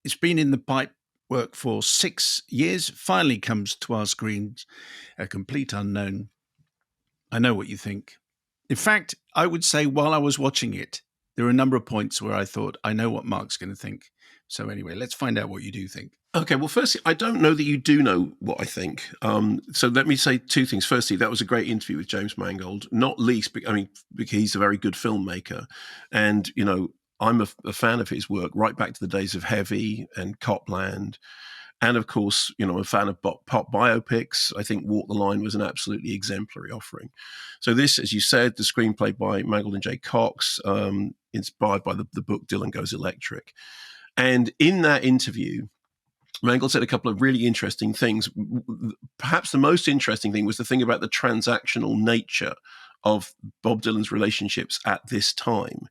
It's been in the pipe work for 6 years, finally comes to our screens, a complete unknown. I know what you think. In fact, I would say while I was watching it, there are a number of points where I thought, I know what Mark's going to think. So anyway, let's find out what you do think. Okay, well, firstly, I don't know that you do know what I think. So let me say two things. Firstly, that was a great interview with James Mangold, not least, because he's a very good filmmaker. And, I'm a fan of his work right back to the days of Heavy and Copland. And of course, I'm a fan of pop biopics. I think Walk the Line was an absolutely exemplary offering. So this, as you said, the screenplay by Mangold and Jay Cox, inspired by the book Dylan Goes Electric. And in that interview, Mangold said a couple of really interesting things. Perhaps the most interesting thing was the thing about the transactional nature of Bob Dylan's relationships at this time.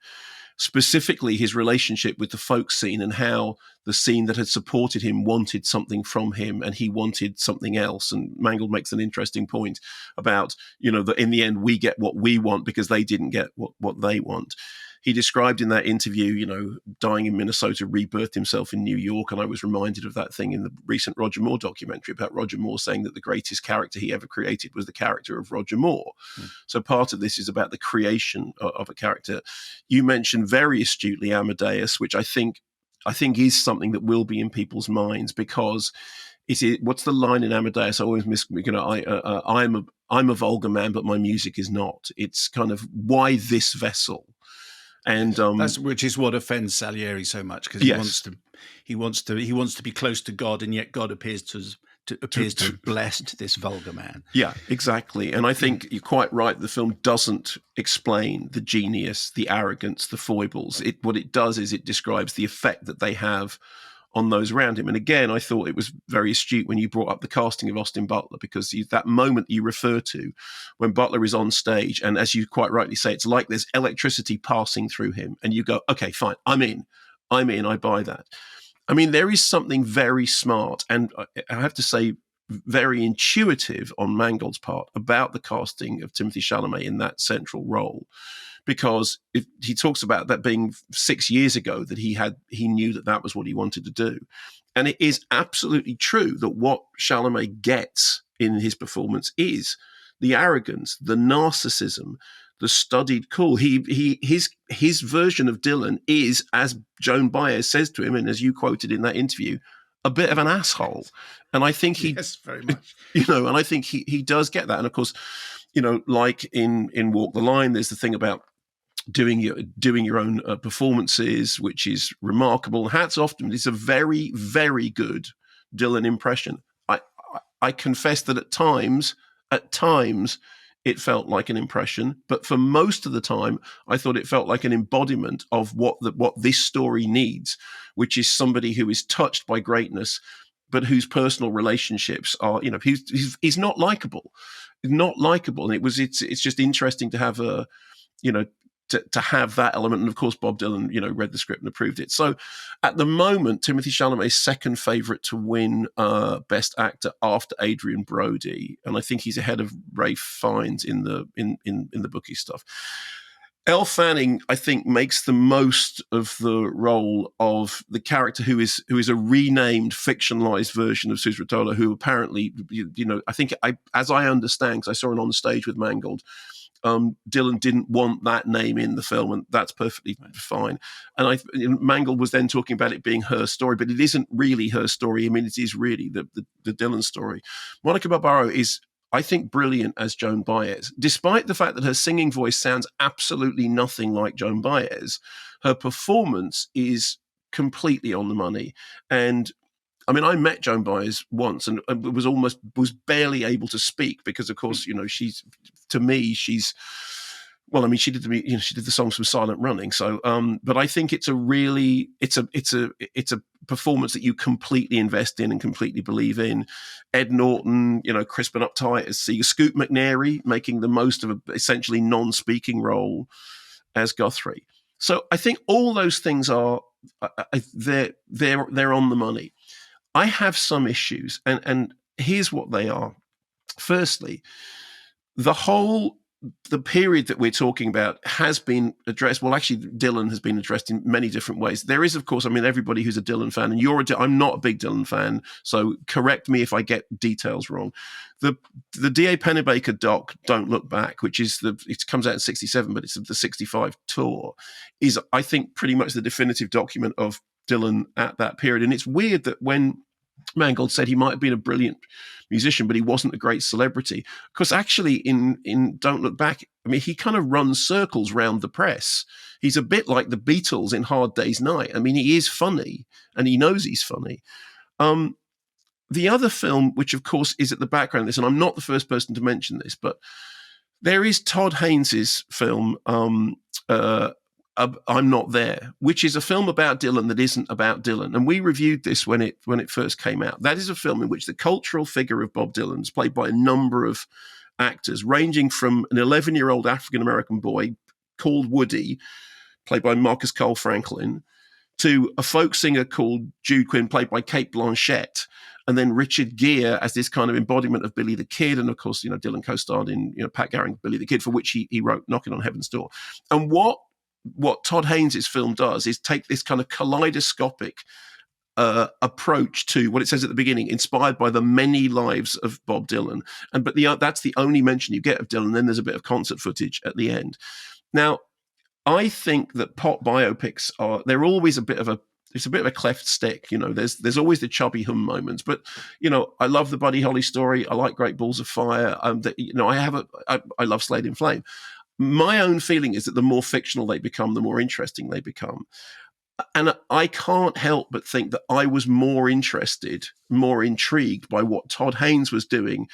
Specifically, his relationship with the folk scene and how the scene that had supported him wanted something from him and he wanted something else. And Mangold makes an interesting point about, that in the end, we get what we want because they didn't get what they want. He described in that interview, dying in Minnesota, rebirthed himself in New York. And I was reminded of that thing in the recent Roger Moore documentary about Roger Moore saying that the greatest character he ever created was the character of Roger Moore. So part of this is about the creation of a character. You mentioned very astutely Amadeus, which I think is something that will be in people's minds because what's the line in Amadeus? I always miss, I'm a vulgar man, but my music is not. It's kind of, why this vessel? And which is what offends Salieri so much, because he wants to be close to God, and yet God appears to have blessed this vulgar man. Yeah, exactly. And I think you're quite right. The film doesn't explain the genius, the arrogance, the foibles. What it does is it describes the effect that they have on those around him. And again, I thought it was very astute when you brought up the casting of Austin Butler, because that moment you refer to when Butler is on stage, and as you quite rightly say, it's like there's electricity passing through him, and you go, okay, fine, I'm in, I buy that. I mean, there is something very smart, and I have to say, very intuitive on Mangold's part about the casting of Timothée Chalamet in that central role. Because he talks about that being 6 years ago that he knew that was what he wanted to do. And it is absolutely true that what Chalamet gets in his performance is the arrogance, the narcissism, the studied cool. His version of Dylan is, as Joan Baez says to him, and as you quoted in that interview, a bit of an asshole. And I think yes, very much. And I think he does get that. And of course, like in Walk the Line, there's the thing about doing your own performances, which is remarkable. Hats off to him. It's a very, very good Dylan impression. I confess that at times it felt like an impression, but for most of the time, I thought it felt like an embodiment of what this story needs, which is somebody who is touched by greatness, but whose personal relationships are, he's not likable, and it's just interesting to have to have that element. And of course, Bob Dylan, read the script and approved it. So at the moment, Timothée Chalamet's second favorite to win Best Actor after Adrian Brody. And I think he's ahead of Ralph Fiennes in the bookie stuff. Elle Fanning, I think, makes the most of the role of the character who is a renamed, fictionalized version of Suze Rotolo, who apparently, I think, as I understand, because I saw it on the stage with Mangold, Dylan didn't want that name in the film, and that's perfectly fine. And Mangold was then talking about it being her story, but it isn't really her story. I mean, it is really the Dylan story. Monica Barbaro is, I think, brilliant as Joan Baez. Despite the fact that her singing voice sounds absolutely nothing like Joan Baez, her performance is completely on the money. And I mean, I met Joan Baez once and was barely able to speak because, of course, she did the songs from Silent Running. So, but I think it's a performance that you completely invest in and completely believe in. Ed Norton, crisp and uptight as Seeger. Scoot McNairy making the most of a essentially non-speaking role as Guthrie. So I think all those things are they're on the money. I have some issues, and here's what they are. Firstly, the whole the period that we're talking about has been addressed. Well, actually, Dylan has been addressed in many different ways. There is, of course, I mean, everybody who's a Dylan fan, and I'm not a big Dylan fan, so correct me if I get details wrong. The D.A. Pennebaker doc, Don't Look Back, which is it comes out in 67, but it's the 65 tour, is, I think, pretty much the definitive document of Dylan at that period. And it's weird that when Mangold said he might have been a brilliant musician, but he wasn't a great celebrity. Because actually, in Don't Look Back, I mean, he kind of runs circles round the press. He's a bit like the Beatles in Hard Day's Night. I mean, he is funny, and he knows he's funny. The other film, which of course is at the background of this, and I'm not the first person to mention this, but there is Todd Haynes's film, I'm Not There, which is a film about Dylan that isn't about Dylan. And we reviewed this when it first came out. That is a film in which the cultural figure of Bob Dylan is played by a number of actors, ranging from an 11-year-old African-American boy called Woody, played by Marcus Cole Franklin, to a folk singer called Jude Quinn, played by Cate Blanchett, and then Richard Gere as this kind of embodiment of Billy the Kid. And of course, Dylan co-starred in Pat Garring's Billy the Kid, for which he wrote Knocking on Heaven's Door. And what Todd Haynes' film does is take this kind of kaleidoscopic approach to what it says at the beginning, inspired by the many lives of Bob Dylan. But that's the only mention you get of Dylan. Then there's a bit of concert footage at the end. Now, I think that pop biopics they're always a bit of a cleft stick. There's always the chubby hum moments, but I love the Buddy Holly story. I like Great Balls of Fire. I love Slade in Flame. My own feeling is that the more fictional they become, the more interesting they become. And I can't help but think that I was more interested, more intrigued by what Todd Haynes was doing.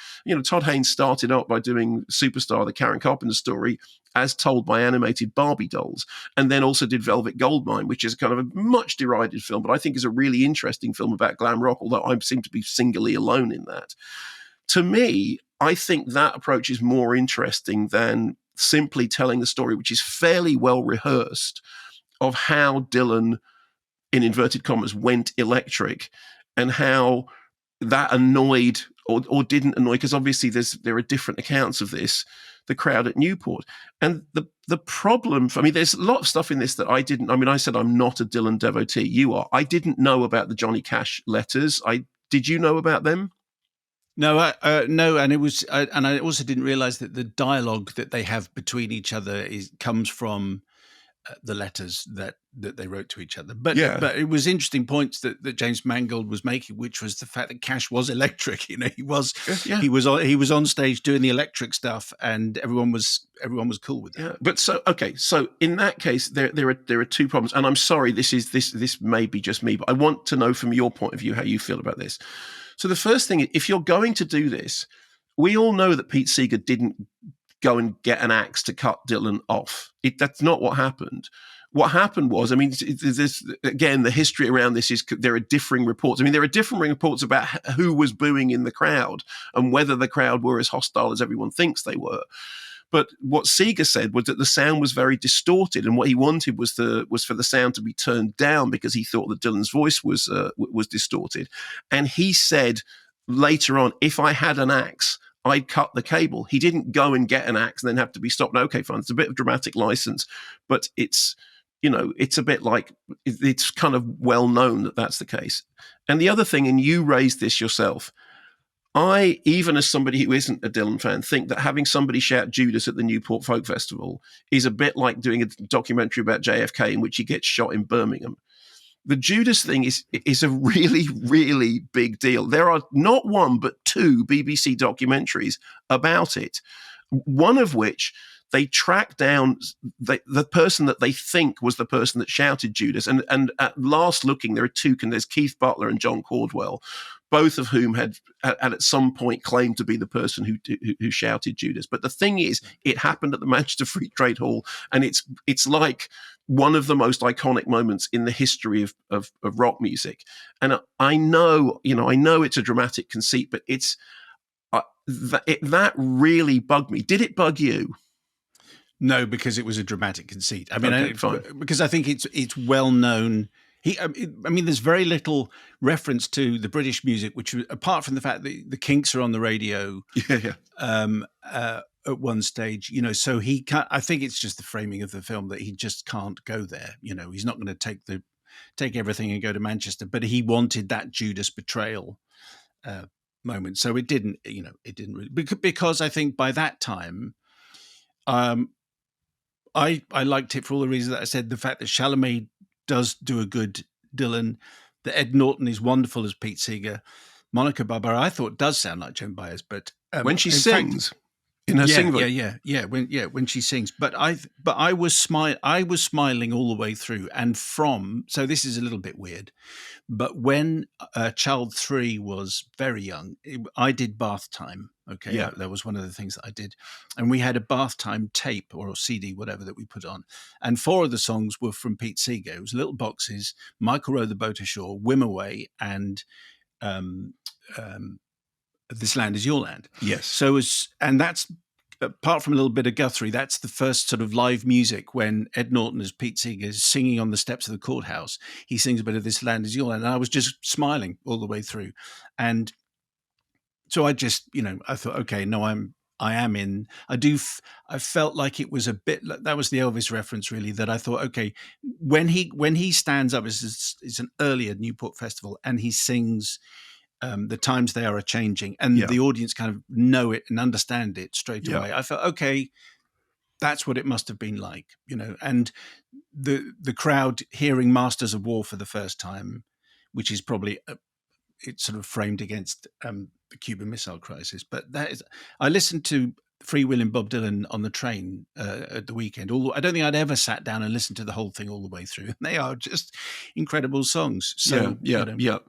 Todd Haynes started out by doing Superstar, the Karen Carpenter story, as told by animated Barbie dolls, and then also did Velvet Goldmine, which is kind of a much derided film, but I think is a really interesting film about glam rock, although I seem to be singularly alone in that. To me, I think that approach is more interesting than simply telling the story, which is fairly well rehearsed, of how Dylan, in inverted commas, went electric, and how that annoyed or didn't annoy, because obviously there are different accounts of this, the crowd at Newport. And the problem, there's a lot of stuff in this that I didn't, I said I'm not a Dylan devotee. You are. I didn't know about the Johnny Cash letters. Did you know about them? No, no, and it was, and I also didn't realize that the dialogue that they have between each other comes from the letters that they wrote to each other. But it was interesting points that James Mangold was making, which was the fact that Cash was electric. He was on stage doing the electric stuff, and everyone was cool with that. Yeah. But so in that case, there are two problems, and I'm sorry, this may be just me, but I want to know from your point of view how you feel about this. So the first thing, if you're going to do this, we all know that Pete Seeger didn't go and get an axe to cut Dylan off. That's not what happened. What happened was, again, the history around this is there are differing reports. There are differing reports about who was booing in the crowd and whether the crowd were as hostile as everyone thinks they were. But what Seeger said was that the sound was very distorted, and what he wanted was for the sound to be turned down because he thought that Dylan's voice was distorted. And he said later on, if I had an axe, I'd cut the cable. He didn't go and get an axe and then have to be stopped. No, okay, fine. It's a bit of dramatic license, but it's a bit like, it's kind of well known that that's the case. And the other thing, and you raised this yourself, I, even as somebody who isn't a Dylan fan, think that having somebody shout Judas at the Newport Folk Festival is a bit like doing a documentary about JFK in which he gets shot in Birmingham. The Judas thing is a really, really big deal. There are not one, but two BBC documentaries about it, one of which they track down the person that they think was the person that shouted Judas. And at last looking, there are two, there's Keith Butler and John Caldwell, both of whom had at some point claimed to be the person who shouted Judas. But the thing is, it happened at the Manchester Free Trade Hall, and it's like one of the most iconic moments in the history of rock music. And I know it's a dramatic conceit, but that really bugged me. Did it bug you? No, because it was a dramatic conceit. Fine. Because I think it's well known. There's very little reference to the British music, which, apart from the fact that the Kinks are on the radio, at one stage, so he can't, I think it's just the framing of the film that he just can't go there. He's not going to take everything and go to Manchester, but he wanted that Judas betrayal moment. So it didn't really, because I think by that time, I liked it for all the reasons that I said. The fact that Chalamet does do a good Dylan, that Ed Norton is wonderful as Pete Seeger, Monica Barbera I thought does sound like Joan Baez, but when she in sings fact, in her sing voice. when she sings. But I was smiling all the way through, and so this is a little bit weird, but when Child 3 was very young, I did bath time. Okay, Yeah. that was one of the things that I did, and we had a bath time tape or a CD, whatever, that we put on, and 4 of the songs were from Pete Seeger. It was Little Boxes, Michael Row the Boat Ashore, Whim Away, and um, This Land Is Your Land. Yes. And that's, apart from a little bit of Guthrie, that's the first sort of live music when Ed Norton as Pete Seeger is singing on the steps of the courthouse. He sings a bit of This Land Is Your Land, and I was just smiling all the way through. And so I just, I thought, okay, no, I am in. I felt like it was a bit. That was the Elvis reference, really. That I thought, okay, when he stands up, it's an earlier Newport Festival, and he sings The Times They Are A-Changing, and the audience kind of know it and understand it straight away. I felt, okay, that's what it must have been like, and the crowd hearing Masters of War for the first time, which is probably it's sort of framed against the Cuban Missile Crisis. But I listened to Free Will and Bob Dylan on the train at the weekend. Although I don't think I'd ever sat down and listened to the whole thing all the way through. And they are just incredible songs. So yeah.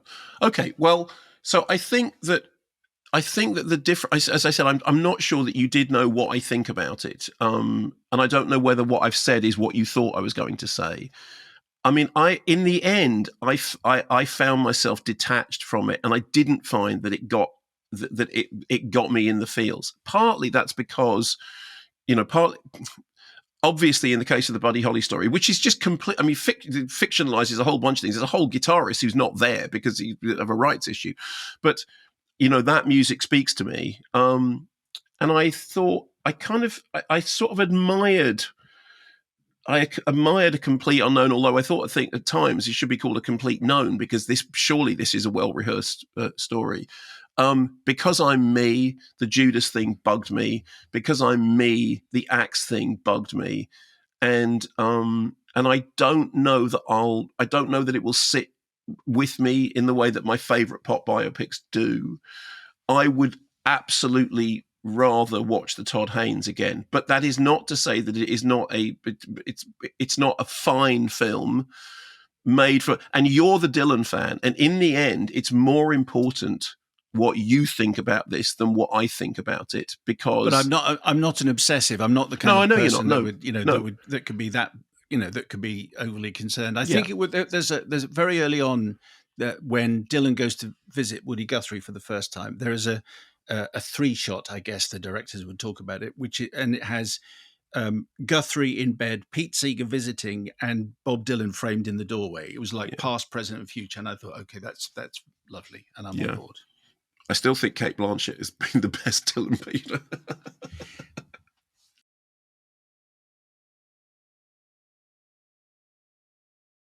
Okay, well, so I think that the difference, as I said, I'm not sure that you did know what I think about it, and I don't know whether what I've said is what you thought I was going to say. I mean, in the end, I found myself detached from it, and I didn't find that it got it got me in the feels. Partly that's because, partly obviously in the case of the Buddy Holly story, which is just complete. I mean, fictionalizes a whole bunch of things. There's a whole guitarist who's not there because of a rights issue, but that music speaks to me. And I thought I sort of admired. I admired a complete unknown, although I think at times it should be called a complete known, because this is a well-rehearsed story. Because I'm me, the Judas thing bugged me. Because I'm me, the Axe thing bugged me, and I don't know that it will sit with me in the way that my favorite pop biopics do. I would absolutely rather watch the Todd Haynes again, but that is not to say that it is not it's not a fine film made for. And you're the Dylan fan, and in the end, it's more important what you think about this than what I think about it. Because, but I'm not an obsessive. I'm not the kind I of know person you're not. that could be that that could be overly concerned. I think it would. There's very early on that when Dylan goes to visit Woody Guthrie for the first time, there is a 3-shot. I guess the directors would talk about it, and it has Guthrie in bed, Pete Seeger visiting, and Bob Dylan framed in the doorway. It was like past, present, and future. And I thought, okay, that's lovely, and I'm on board. I still think Kate Blanchett has been the best Dylan Peter.